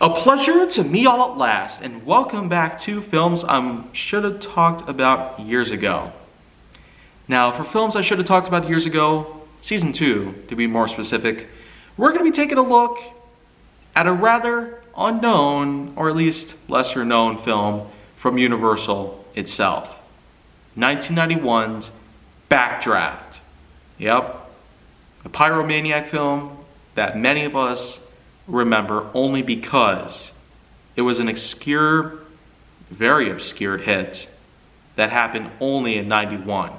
A pleasure to meet y'all at last, and welcome back to films I should have talked about years ago. Now, for films I should have talked about years ago, season 2 to be more specific, we're going to be taking a look at a rather unknown, or at least lesser known film from Universal itself. 1991's Backdraft. Yep, a pyromaniac film that many of us remember only because it was an obscure, very obscure hit that happened only in 91.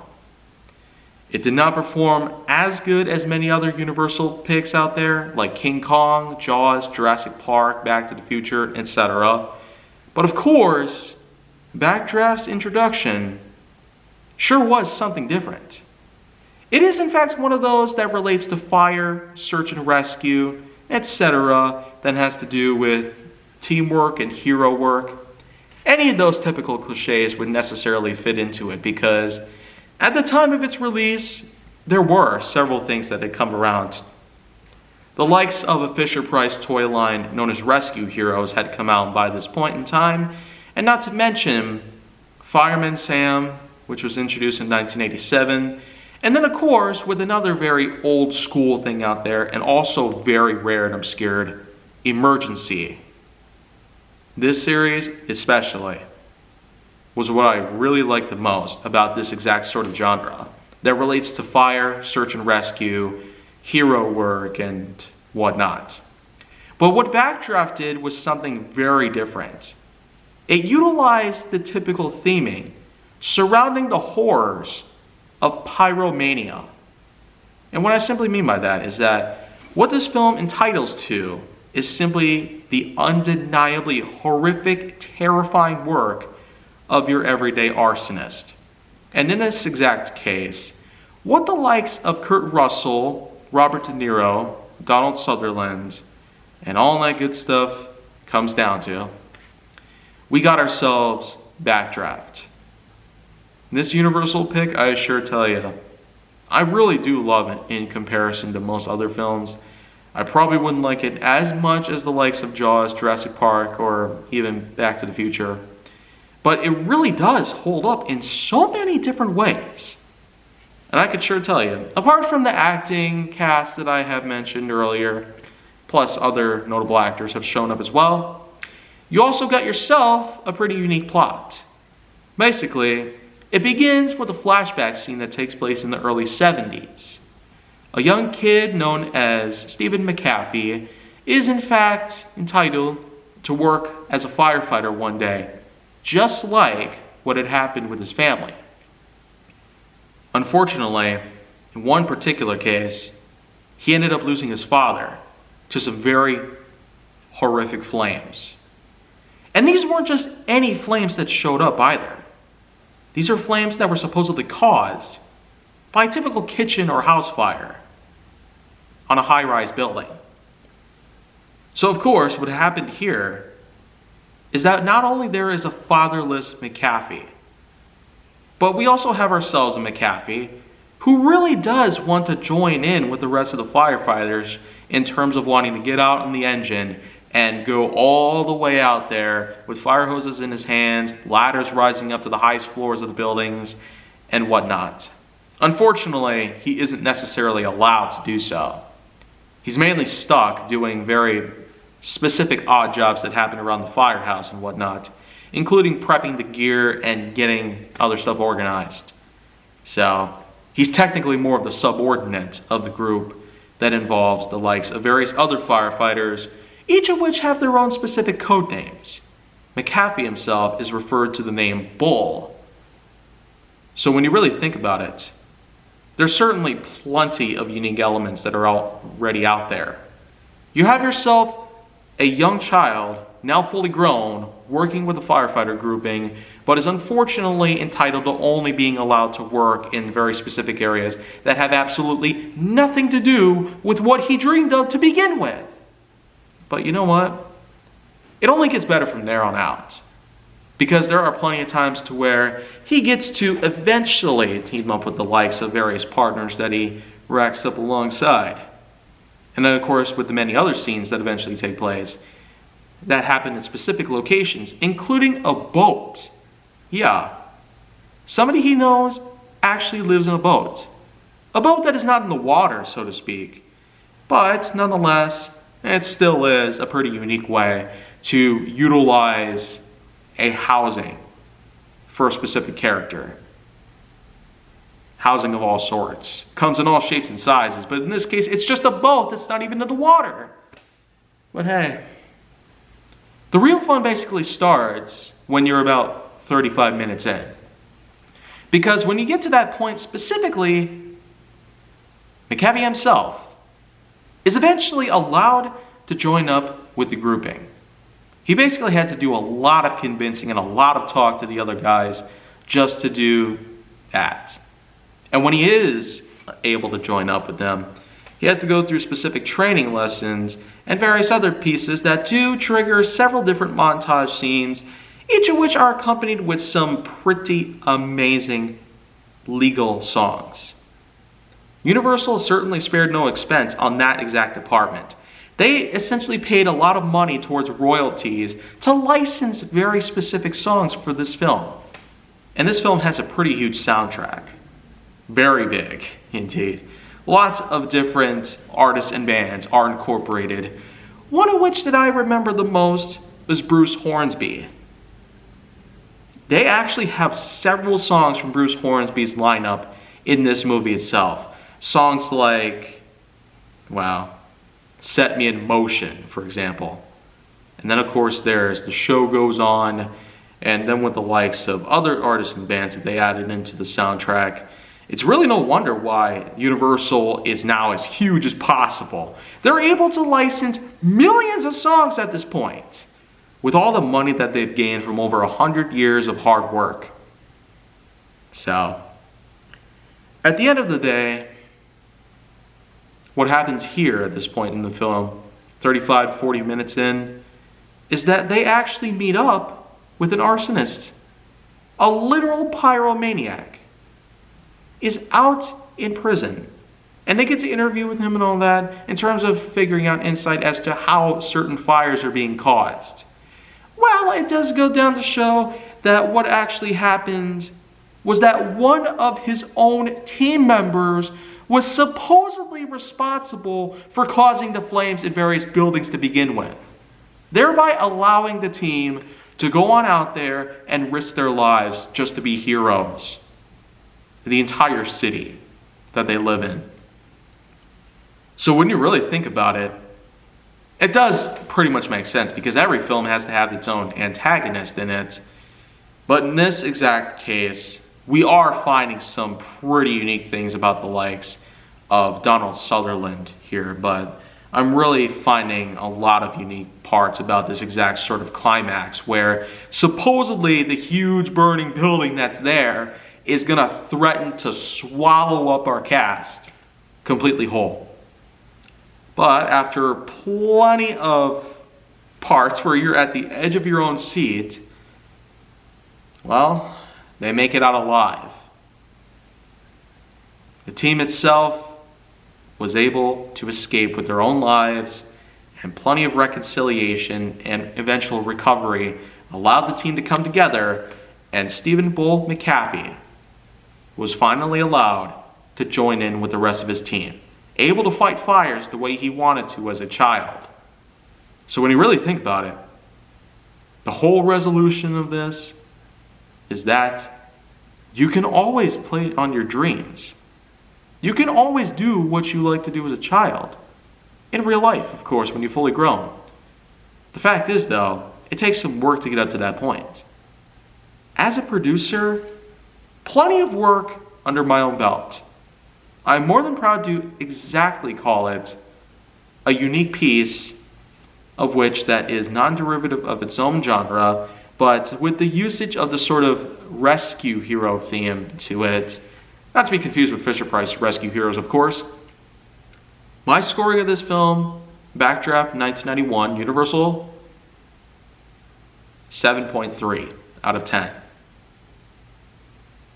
It did not perform as good as many other Universal picks out there, like King Kong, Jaws, Jurassic Park, Back to the Future, etc. But of course, Backdraft's introduction sure was something different. It is in fact one of those that relates to fire, search and rescue, etc., that has to do with teamwork and hero work. Any of those typical cliches would necessarily fit into it because at the time of its release, there were several things that had come around. The likes of a Fisher-Price toy line known as Rescue Heroes had come out by this point in time, and not to mention Fireman Sam, which was introduced in 1987, and then, of course, with another very old school thing out there, and also very rare and obscured, Emergency. This series, especially, was what I really liked the most about this exact sort of genre that relates to fire, search and rescue, hero work, and whatnot. But what Backdraft did was something very different. It utilized the typical theming surrounding the horrors of pyromania. And what I simply mean by that is that what this film entitles to is simply the undeniably horrific, terrifying work of your everyday arsonist. And in this exact case, what the likes of Kurt Russell, Robert De Niro, Donald Sutherland, and all that good stuff comes down to, we got ourselves Backdraft. This Universal pick, I sure tell you, I really do love it in comparison to most other films. I probably wouldn't like it as much as the likes of Jaws, Jurassic Park, or even Back to the Future. But it really does hold up in so many different ways. And I could sure tell you, apart from the acting cast that I have mentioned earlier, plus other notable actors have shown up as well, you also got yourself a pretty unique plot. Basically, it begins with a flashback scene that takes place in the early 70s. A young kid known as Stephen McAfee is in fact entitled to work as a firefighter one day, just like what had happened with his family. Unfortunately, in one particular case, he ended up losing his father to some very horrific flames. And these weren't just any flames that showed up either. These are flames that were supposedly caused by a typical kitchen or house fire on a high-rise building. So of course, what happened here is that not only there is a fatherless McAfee, but we also have ourselves a McAfee who really does want to join in with the rest of the firefighters in terms of wanting to get out in the engine and go all the way out there with fire hoses in his hands, ladders rising up to the highest floors of the buildings, and whatnot. Unfortunately, he isn't necessarily allowed to do so. He's mainly stuck doing very specific odd jobs that happen around the firehouse and whatnot, including prepping the gear and getting other stuff organized. So, he's technically more of the subordinate of the group that involves the likes of various other firefighters, each of which have their own specific code names. McAfee himself is referred to the name Bull. So when you really think about it, there's certainly plenty of unique elements that are already out there. You have yourself a young child, now fully grown, working with a firefighter grouping, but is unfortunately entitled to only being allowed to work in very specific areas that have absolutely nothing to do with what he dreamed of to begin with. But you know what? It only gets better from there on out. Because there are plenty of times to where he gets to eventually team up with the likes of various partners that he racks up alongside. And then, of course, with the many other scenes that eventually take place, that happen in specific locations, including a boat. Yeah, somebody he knows actually lives in a boat. A boat that is not in the water, so to speak. But nonetheless, it still is a pretty unique way to utilize a housing for a specific character. Housing of all sorts. Comes in all shapes and sizes, but in this case, it's just a boat that's not even in the water. But hey, the real fun basically starts when you're about 35 minutes in. Because when you get to that point specifically, McCavey himself is eventually allowed to join up with the grouping. He basically had to do a lot of convincing and a lot of talk to the other guys just to do that. And when he is able to join up with them, he has to go through specific training lessons and various other pieces that do trigger several different montage scenes, each of which are accompanied with some pretty amazing legal songs. Universal certainly spared no expense on that exact department. They essentially paid a lot of money towards royalties to license very specific songs for this film. And this film has a pretty huge soundtrack. Very big, indeed. Lots of different artists and bands are incorporated. One of which that I remember the most was Bruce Hornsby. They actually have several songs from Bruce Hornsby's lineup in this movie itself. Songs like, Set Me in Motion, for example. And then, of course, there's The Show Goes On, and then with the likes of other artists and bands that they added into the soundtrack. It's really no wonder why Universal is now as huge as possible. They're able to license millions of songs at this point, with all the money that they've gained from over 100 years of hard work. So, at the end of the day, what happens here at this point in the film, 35, 40 minutes in, is that they actually meet up with an arsonist. A literal pyromaniac is out in prison. And they get to interview with him and all that in terms of figuring out insight as to how certain fires are being caused. Well, it does go down to show that what actually happened was that one of his own team members was supposedly responsible for causing the flames in various buildings to begin with, thereby allowing the team to go on out there and risk their lives just to be heroes. The entire city that they live in. So when you really think about it, it does pretty much make sense because every film has to have its own antagonist in it. But in this exact case, we are finding some pretty unique things about the likes of Donald Sutherland here, but I'm really finding a lot of unique parts about this exact sort of climax where supposedly the huge burning building that's there is going to threaten to swallow up our cast completely whole. But after plenty of parts where you're at the edge of your own seat, well, they make it out alive. The team itself was able to escape with their own lives, and plenty of reconciliation and eventual recovery allowed the team to come together, and Stephen Bull McCavey was finally allowed to join in with the rest of his team, able to fight fires the way he wanted to as a child. So when you really think about it, the whole resolution of this is that you can always play on your dreams. You can always do what you like to do as a child. In real life, of course, when you're fully grown. The fact is, though, it takes some work to get up to that point. As a producer, plenty of work under my own belt. I'm more than proud to exactly call it a unique piece of which that is non-derivative of its own genre, but with the usage of the sort of rescue hero theme to it. Not to be confused with Fisher-Price Rescue Heroes, of course. My scoring of this film, Backdraft 1991, Universal, 7.3 out of 10.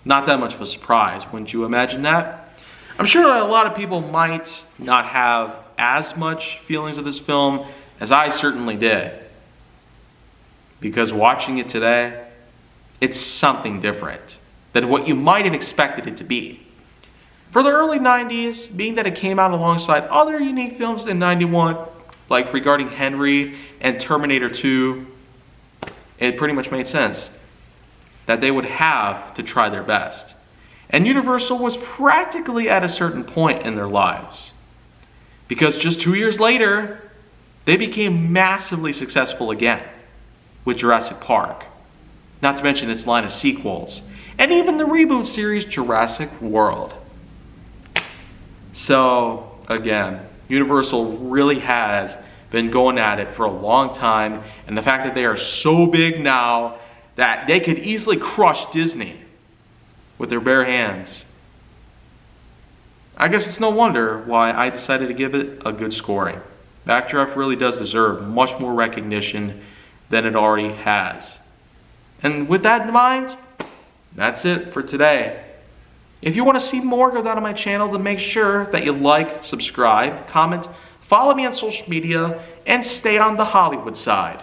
Not that much of a surprise, wouldn't you imagine that? I'm sure that a lot of people might not have as much feelings of this film as I certainly did. because watching it today, it's something different than what you might have expected it to be. For the early 90s, being that it came out alongside other unique films in 91, like regarding Henry and Terminator 2, it pretty much made sense that they would have to try their best. And Universal was practically at a certain point in their lives, because just 2 years later, they became massively successful again with Jurassic Park, not to mention its line of sequels, and even the reboot series Jurassic World. So, again, Universal really has been going at it for a long time, and the fact that they are so big now that they could easily crush Disney with their bare hands. I guess it's no wonder why I decided to give it a good scoring. Backdraft really does deserve much more recognition than it already has. And with that in mind, that's it for today. If you want to see more, go down to my channel to make sure that you like, subscribe, comment, follow me on social media, and stay on the Hollywood side.